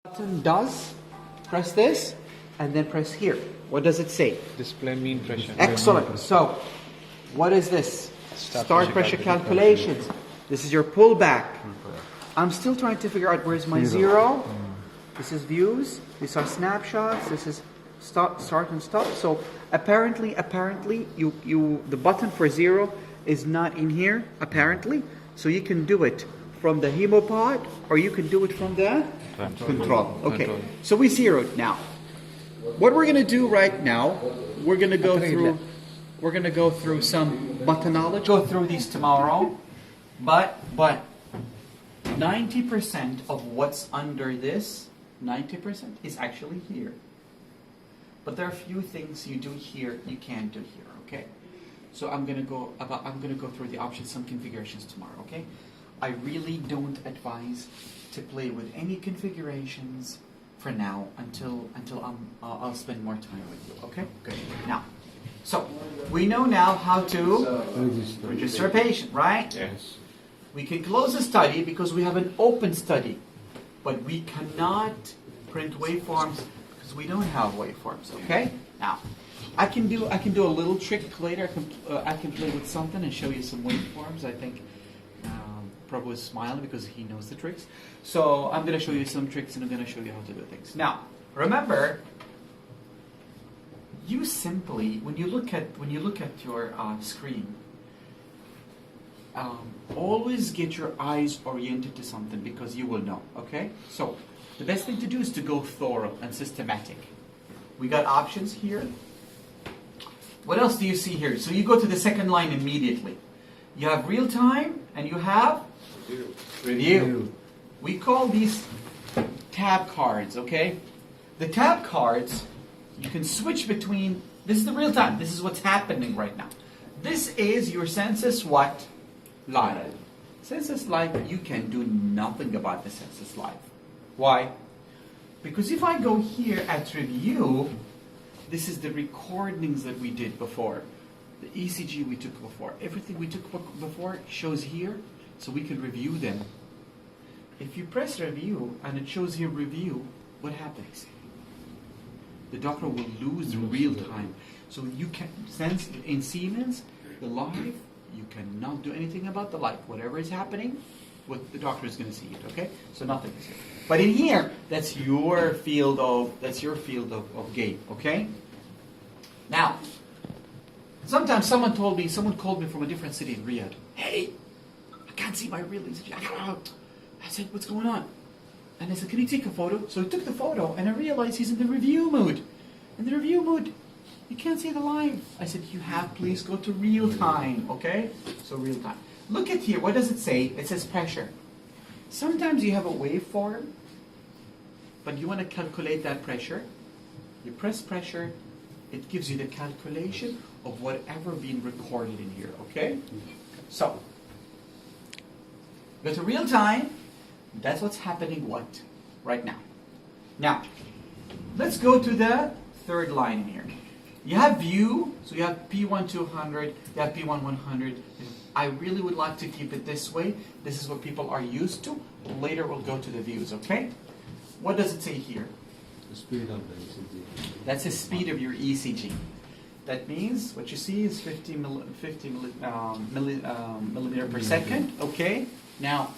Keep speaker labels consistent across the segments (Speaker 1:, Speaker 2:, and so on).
Speaker 1: button does, press this, and then press here. What does it say?
Speaker 2: Display mean pressure.
Speaker 1: Excellent. So, what is this? Start pressure calculations. This is your pullback. I'm still trying to figure out where's my zero. This is views. These are snapshots. This is start and stop. So apparently, the button for zero is not in here. Apparently, so you can do it from the hemopod, or you can do it from the control. Okay. So we zeroed now. What we're gonna do right now, we're gonna go through some buttonology. Go through these tomorrow, but 90% of what's under this, 90% is actually here. But there are a few things you do here you can't do here. Okay. So I'm gonna go through the options, some configurations tomorrow. Okay. I really don't advise to play with any configurations for now until I'll spend more time with you. Okay? Good. Now, so we know now how to register a patient, right?
Speaker 2: Yes.
Speaker 1: We can close the study because we have an open study, but we cannot print waveforms because we don't have waveforms. Okay? Now, I can do a little trick later. I can play with something and show you some waveforms. I think. Prabhu is smiling because he knows the tricks. So I'm going to show you some tricks and I'm going to show you how to do things. Now, remember, you simply, when you look at your screen, always get your eyes oriented to something because you will know. Okay? So the best thing to do is to go thorough and systematic. We got options here. What else do you see here? So you go to the second line immediately. You have real time and you have review. We call these tab cards, okay? The tab cards, you can switch between, this is the real time, this is what's happening right now. This is your Census what? Live. Census Live, you can do nothing about the Census Live. Why? Because if I go here at review, this is the recordings that we did before. The ECG we took before. Everything we took before shows here, so we can review them. If you press review and it shows here review, what happens? The doctor will lose the real time. So you can sense in Siemens, the live, you cannot do anything about the live. Whatever is happening, what the doctor is going to see it, okay? So nothing is here. But in here, that's your field of gain, okay? Now, sometimes someone called me from a different city in Riyadh. Hey, I can't see my real ECG. I said, what's going on? And I said, can you take a photo? So he took the photo, and I realized he's in the review mood. In the review mood, you can't see the live. I said, please go to real time, okay? So real time. Look at here, what does it say? It says pressure. Sometimes you have a waveform, but you want to calculate that pressure. You press pressure, it gives you the calculation of whatever being recorded in here, okay? So, go to real time. That's what's happening right now. Now, let's go to the third line in here. You have view, so you have P1 200, you have P1 100. I really would like to keep it this way. This is what people are used to. Later we'll go to the views, okay? What does it say here?
Speaker 3: The speed of the ECG.
Speaker 1: That's the speed of your ECG. That means what you see is 50 millimeter per second. Okay. Now,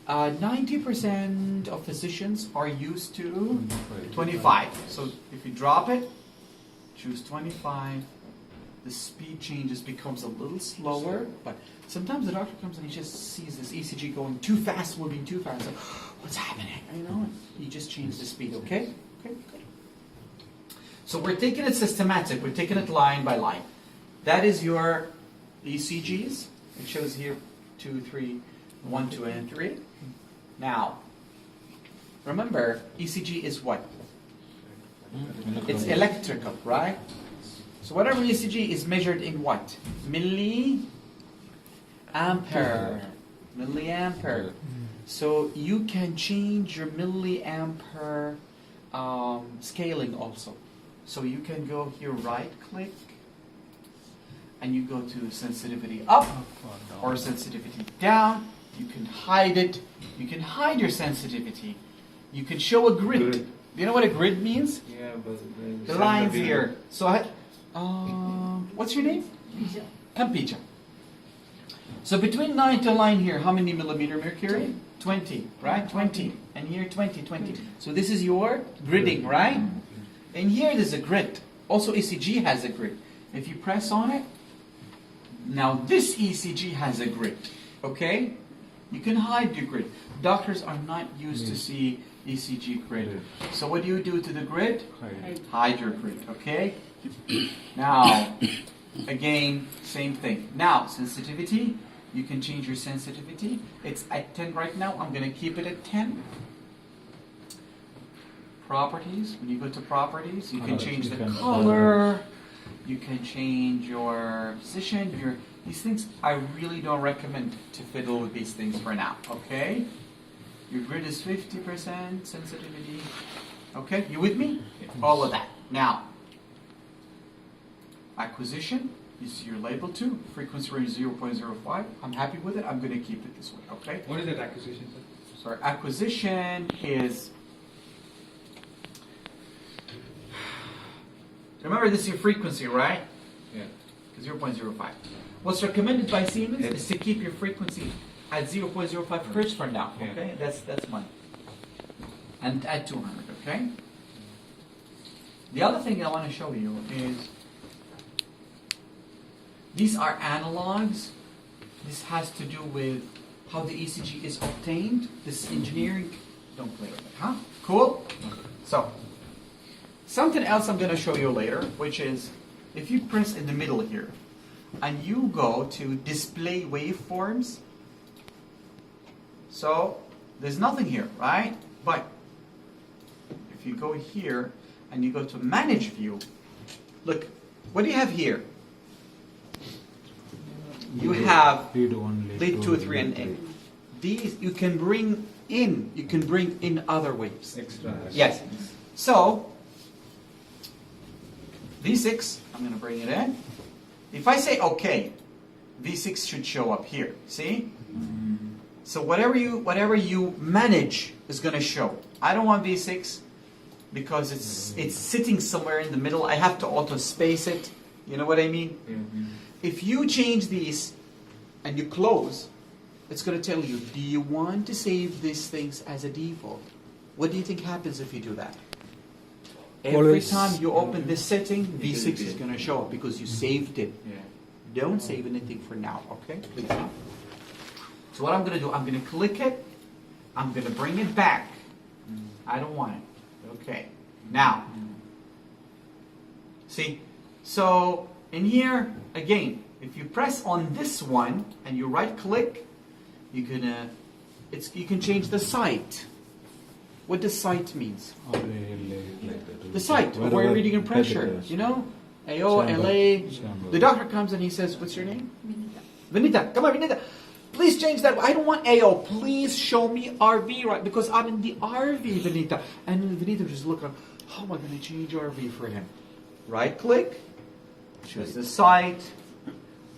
Speaker 1: 90% of physicians are used to 25. So if you drop it, choose 25. The speed changes, becomes a little slower, but sometimes the doctor comes and he just sees this ECG going too fast, moving too fast. So, what's happening? You know, you just change the speed. Okay. Okay. Good. So we're taking it systematic. We're taking it line by line. That is your ECGs. It shows here 2, 3, 1, 2, and 3. Now, remember, ECG is what? It's electrical, right? So whatever ECG is measured in what? Milliampere. Milliampere. So you can change your milliampere scaling also. So you can go here, right click, and you go to sensitivity up or sensitivity down. You can hide it. You can hide your sensitivity. You can show a grid.
Speaker 2: Grid.
Speaker 1: Do you know what a grid means?
Speaker 2: Yeah, but
Speaker 1: The lines here. So, what's your name? Campecha. So between line to line here, how many millimeter mercury? 20, right? 20. And here 20, 20. So this is your gridding, right? And here there's a grid. Also ECG has a grid. If you press on it, now this ECG has a grid. Okay? You can hide your grid. Doctors are not used to see ECG grid. So what do you do to the grid? Hide your grid, okay? Now, again, same thing. Now, sensitivity, you can change your sensitivity. It's at 10 right now. I'm going to keep it at 10. Properties, when you go to properties, you can change the color, you can change your position, these things. I really don't recommend to fiddle with these things for now, okay? Your grid is 50% sensitivity. Okay, you with me? All of that. Now, acquisition, you see your label too. Frequency range 0.05. I'm happy with it. I'm going to keep it this way, okay?
Speaker 2: What is that acquisition, sir?
Speaker 1: Sorry, acquisition is... Remember, this is your frequency, right?
Speaker 2: Yeah.
Speaker 1: 0.05. What's recommended by Siemens is to keep your frequency at 0.05 hertz for now.
Speaker 2: Yeah.
Speaker 1: Okay, that's mine. And at 200. Okay. The other thing I want to show you is these are analogs. This has to do with how the ECG is obtained. This engineering. Don't play with it, huh? Cool. So. Something else I'm going to show you later, which is if you press in the middle here and you go to display waveforms, so there's nothing here, right? But if you go here and you go to manage view, look, what do you have here? You have lead 2, 3, and A. These you can bring in other waves.
Speaker 2: Extra.
Speaker 1: Yes. So V6, I'm going to bring it in. If I say OK, V6 should show up here. See? So whatever you manage is going to show. I don't want V6 because it's sitting somewhere in the middle. I have to auto space it. You know what I mean?
Speaker 2: Mm-hmm.
Speaker 1: If you change these and you close, it's going to tell you, do you want to save these things as a default? What do you think happens if you do that? Every
Speaker 3: Always.
Speaker 1: time you open this setting, V6 is going to show up because you saved it.
Speaker 2: Yeah.
Speaker 1: Don't save anything for now, okay? Please. So what I'm going to do, I'm going to click it. I'm going to bring it back. I don't want it. Okay. Now, see? So in here, again, if you press on this one and you right click, you can change the site. What does site means? The site, where you're reading in pressure, you know? AO, LA. The doctor comes and he says, what's your name? Vinita. Come on, Vinita. Please change that. I don't want AO. Please show me RV, right? Because I'm in the RV, Vinita. And Vinita just look, how am I going to change RV for him? Right click, choose the site,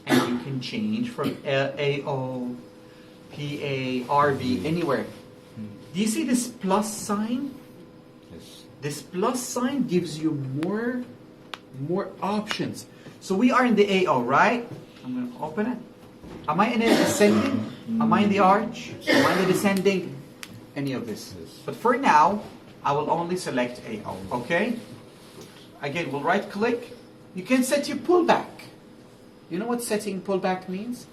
Speaker 1: and you can change from AO, PA, RV, anywhere. Do you see this plus sign?
Speaker 3: Yes.
Speaker 1: This plus sign gives you more options. So we are in the AO, right? I'm going to open it. Am I in the ascending? Am I in the arch? Am I in the descending? Any of this.
Speaker 3: Yes.
Speaker 1: But for now, I will only select AO, okay? Again, we'll right click. You can set your pullback. You know what setting pullback means?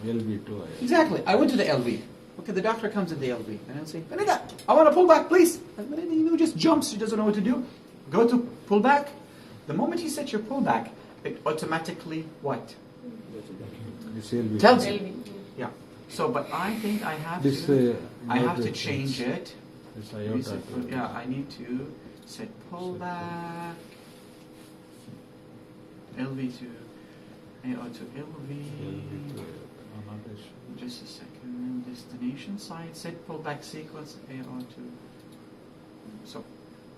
Speaker 3: LV2.
Speaker 1: Exactly. I went to the LV. Okay, the doctor comes in the LV and I'll say, Benita, I want to pull back, please. And Benita just jumps. She doesn't know what to do. Go to pullback. The moment you set your pullback, it automatically what? Tells you. Yeah. So, but I think I have to change it. Yeah, I need to set pullback. LV to AO to LV. Just a second. Destination site. Set pullback sequence AO to. So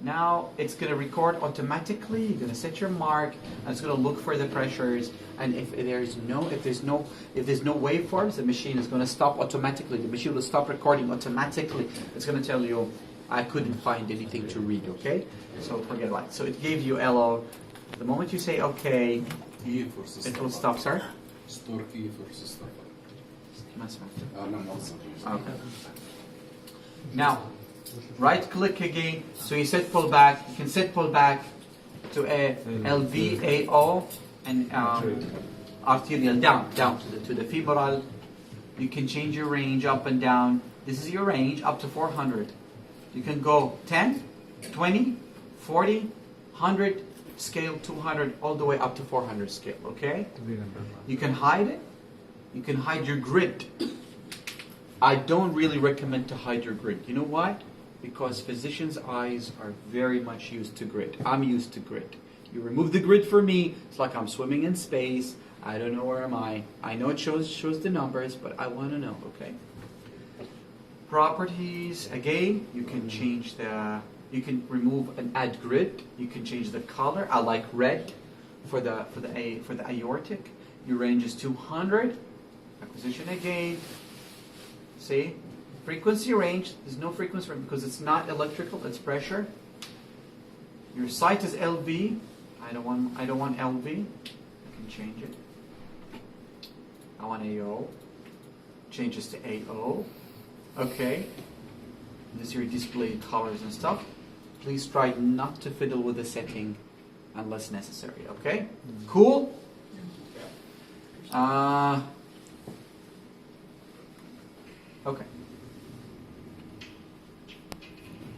Speaker 1: now it's going to record automatically. You're going to set your mark, and it's going to look for the pressures. And if there's no waveforms, the machine is going to stop automatically. The machine will stop recording automatically. It's going to tell you I couldn't find anything to read, okay? So forget about it. So it gave you LO. The moment you say okay,
Speaker 2: كي فرصة
Speaker 1: it will stop, sir?
Speaker 2: ستور كي فرصة ستور
Speaker 1: ما سمعت.
Speaker 2: أنا موظف
Speaker 1: Okay. Now, right click again. So you set pull back. You can set pull back to a LV, AO, and arterial down to the femoral. You can change your range up and down. This is your range up to 400. You can go 10, 20, 40, 100, scale 200, all the way up to 400 scale, okay? You can hide it. You can hide your grid. I don't really recommend to hide your grid. You know why? Because physicians' eyes are very much used to grid. I'm used to grid. You remove the grid for me, it's like I'm swimming in space. I don't know where am I. I know it shows the numbers, but I want to know, okay? Properties, again, you can change the, you can remove and add grid. You can change the color. I like red for the aortic. Your range is 200. Acquisition again. See? Frequency range, there's no frequency range because it's not electrical, it's pressure. Your site is LV. I don't want LV. I can change it. I want AO. Changes to AO. Okay. This is your display colors and stuff. Please try not to fiddle with the setting unless necessary. Okay? Cool? Okay.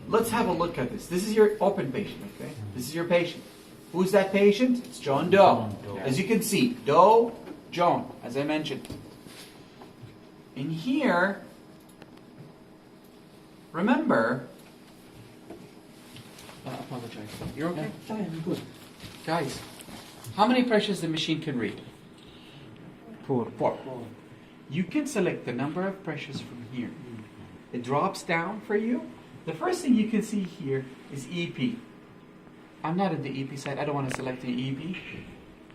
Speaker 1: Let's have a look at this. This is your open patient, okay? This is your patient. Who's that patient? It's John Doe.
Speaker 3: John Doe.
Speaker 1: As you can see, Doe, John, as I mentioned. In here, remember, apologize. You're okay? Fine, I'm good. Guys, how many pressures the machine can read?
Speaker 3: 4.
Speaker 1: 4. You can select the number of pressures from here. It drops down for you. The first thing you can see here is EP. I'm not at the EP side. I don't want to select the EP.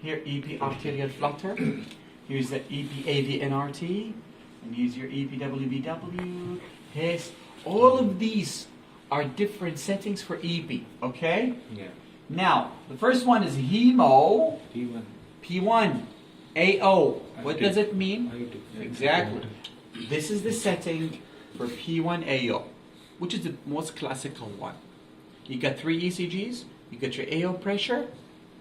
Speaker 1: Here, EP arterial flutter. Here's the EP AV NRT. And here's your EP WBW. HIS. All of these are different settings for EP. Okay?
Speaker 3: Yeah.
Speaker 1: Now, the first one is hemo.
Speaker 3: T1.
Speaker 1: P1. AO. What
Speaker 3: Active.
Speaker 1: does it mean?
Speaker 3: Active.
Speaker 1: Exactly. This is the setting for P1 AO, which is the most classical one. You got 3 ECGs, you got your AO pressure,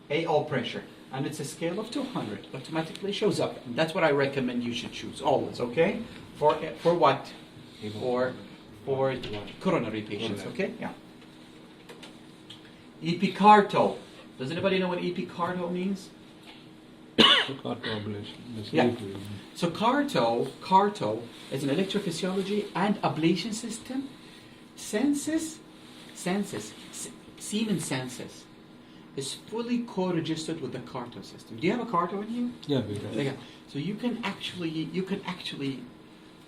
Speaker 1: and it's a scale of 200. Automatically shows up. And that's what I recommend you should choose always, okay? For what? For coronary patients, okay? Yeah. Epicarto. Does anybody know what epicarto means?
Speaker 3: Carto ablation. The
Speaker 1: Yeah.
Speaker 3: sleep.
Speaker 1: So Carto is an electrophysiology and ablation system. Siemens Sensus is fully co-registered with the Carto system. Do you have a Carto in here?
Speaker 3: Yeah, we got
Speaker 1: Yeah. So you can actually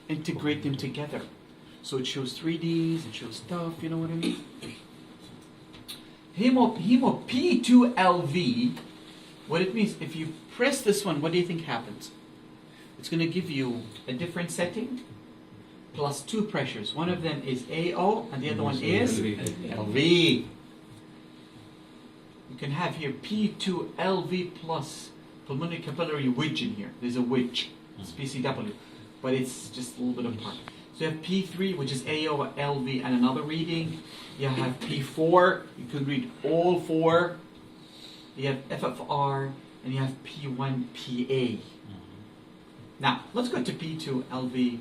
Speaker 1: integrate them together. So it shows 3Ds, it shows stuff, you know what I mean? Hemo P2LV, what it means, if you press this one, what do you think happens? It's going to give you a different setting plus 2 pressures. One of them is AO and the other one is LV. You can have here P2LV plus pulmonary capillary wedge in here. There's a wedge. It's PCW. But it's just a little bit apart. So you have P3, which is AO, LV, and another reading. You have P4. You can read all 4. You have FFR, and you have P1, PA. Now, let's go to P2, LV.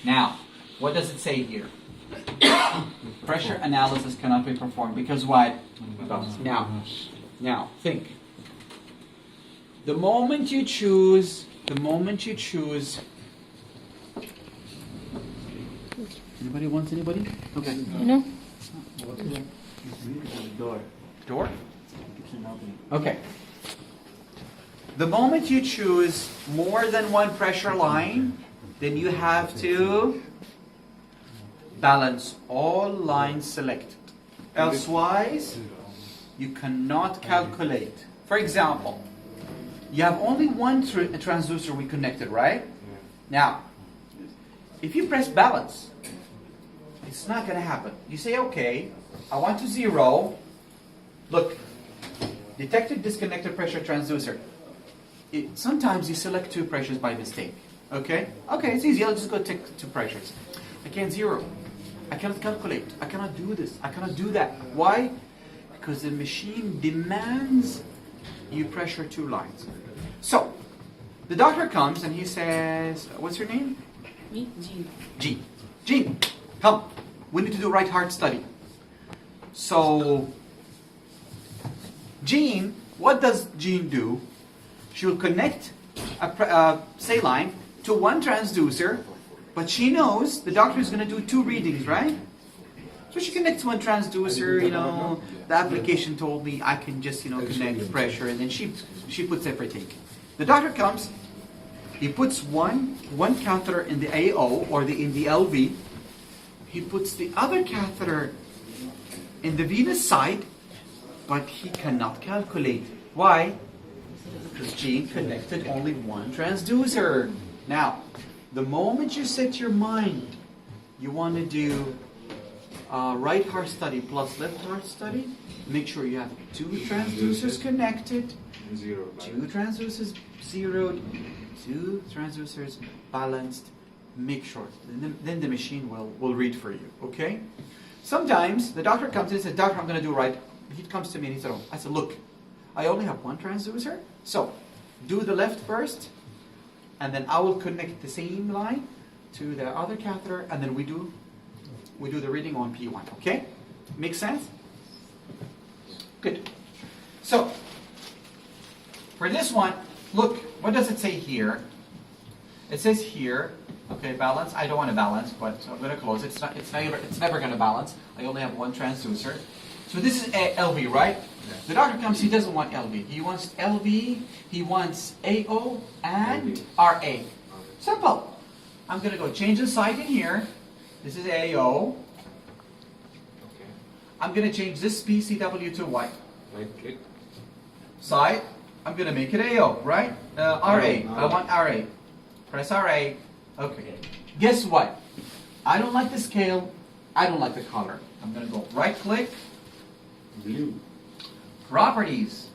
Speaker 1: Now, what does it say here? Pressure analysis cannot be performed because what? Now, think. The moment you choose, anybody wants anybody? Okay.
Speaker 4: No.
Speaker 1: Door? Okay. The moment you choose more than one pressure line, then you have to balance all lines selected. Elsewise, you cannot calculate. For example, you have only one transducer we connected, right? Now, if you press balance, It's not going to happen. You say, okay, I want to zero. Look, detected disconnected pressure transducer. Sometimes you select two pressures by mistake. Okay? Okay, it's easy. I'll just go take two pressures. I can't zero. I cannot calculate. I cannot do this. I cannot do that. Why? Because the machine demands you pressure two lines. So, the doctor comes and he says, what's your name?
Speaker 4: Me, Jean.
Speaker 1: Jean. Jean, come. We need to do right heart study. So, Jean, what does Jean do? She will connect a saline to one transducer, but she knows the doctor is going to do two readings, right? So she connects one transducer, the application told me I can just, connect pressure, and then she puts everything. The doctor comes, he puts one catheter in the AO or in the LV, he puts the other catheter in the venous side, but he cannot calculate. Why? Because Jean connected only one transducer. Now, the moment you set your mind, you want to do right heart study plus left heart study, make sure you have two transducers connected, two transducers zeroed, two transducers balanced. Make sure. Then the machine will read for you. Okay? Sometimes the doctor comes in and says, doctor, I'm going to do right. He comes to me and he said, I said, look, I only have one transducer, so do the left first, and then I will connect the same line to the other catheter, and then we do the reading on P1. Okay? Make sense? Good. So, for this one, look, what does it say here? It says here, okay, balance. I don't want to balance, but I'm going to close it. It's never going to balance. I only have one transducer. So this is LV, right? The doctor comes, he doesn't want LV. He wants LV, he wants AO and RA. Simple. I'm going to go change the site in here. This is AO. I'm going to change this PCW to what?
Speaker 2: Right click.
Speaker 1: Site. I'm going to make it AO, right? RA. I want RA. Press RA. Okay. Guess what? I don't like the scale. I don't like the color. I'm going to go right click.
Speaker 2: Blue.
Speaker 1: Properties.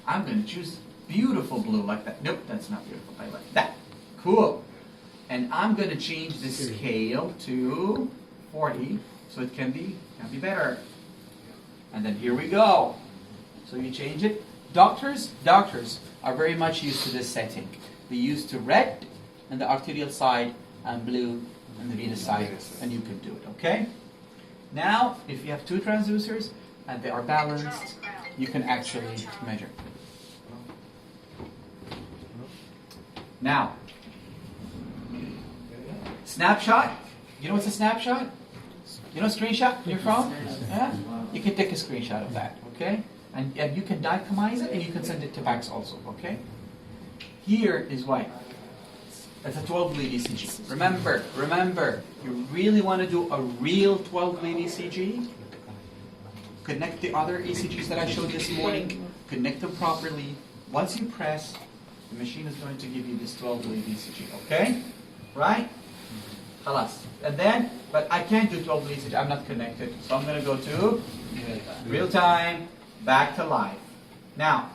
Speaker 1: I'm going to choose beautiful blue like that. Nope, that's not beautiful. I like that. Cool. And I'm going to change the scale to 40 so it can be better. And then here we go. So you change it. Doctors are very much used to this setting. They used to red on the arterial side and blue on the venous side, and you can do it, okay? Now, if you have two transducers and they are balanced, you can actually measure. Now, snapshot. You know what's a snapshot? You know a screenshot on your phone? Yeah? You can take a screenshot of that, okay? And you can itemize it and you can send it to PACS also, okay? Here is why. That's a 12 lead ECG. Remember, you really want to do a real 12 lead ECG? Connect the other ECGs that I showed this morning. Connect them properly. Once you press, the machine is going to give you this 12 lead ECG, okay? Right? Halas. And then, but I can't do 12 lead ECG. I'm not connected. So I'm going to go to real time, back to live. Now,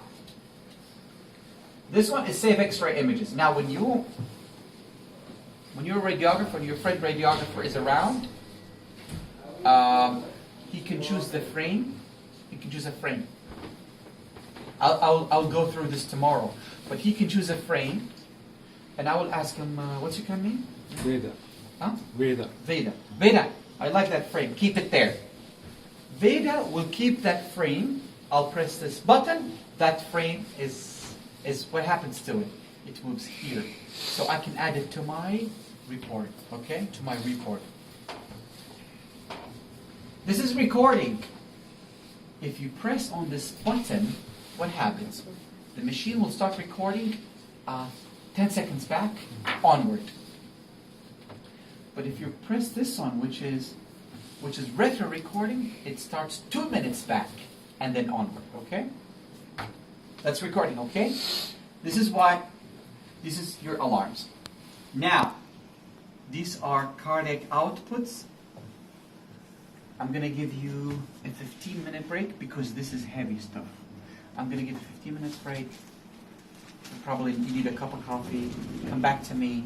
Speaker 1: this one is save X-ray images. Now, when you're a radiographer and your friend radiographer is around, he can choose the frame. He can choose a frame. I'll go through this tomorrow, but he can choose a frame, and I will ask him, what's your kind of name?
Speaker 3: Veda.
Speaker 1: Huh?
Speaker 3: Veda.
Speaker 1: Veda, I like that frame. Keep it there. Veda will keep that frame. I'll press this button. That frame is what happens to it. It moves here. So I can add it to my report. Okay? To my report. This is recording. If you press on this button, what happens? The machine will start recording 10 seconds back onward. But if you press this on, which is retro recording, it starts 2 minutes back and then onward, okay? That's recording, okay? This is your alarms. Now, these are cardiac outputs. I'm going to give you a 15-minute break because this is heavy stuff. I'm going to give 15 minutes break. Probably you need a cup of coffee. Come back to me,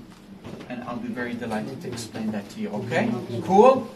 Speaker 1: and I'll be very delighted to explain that to you. Okay? Cool?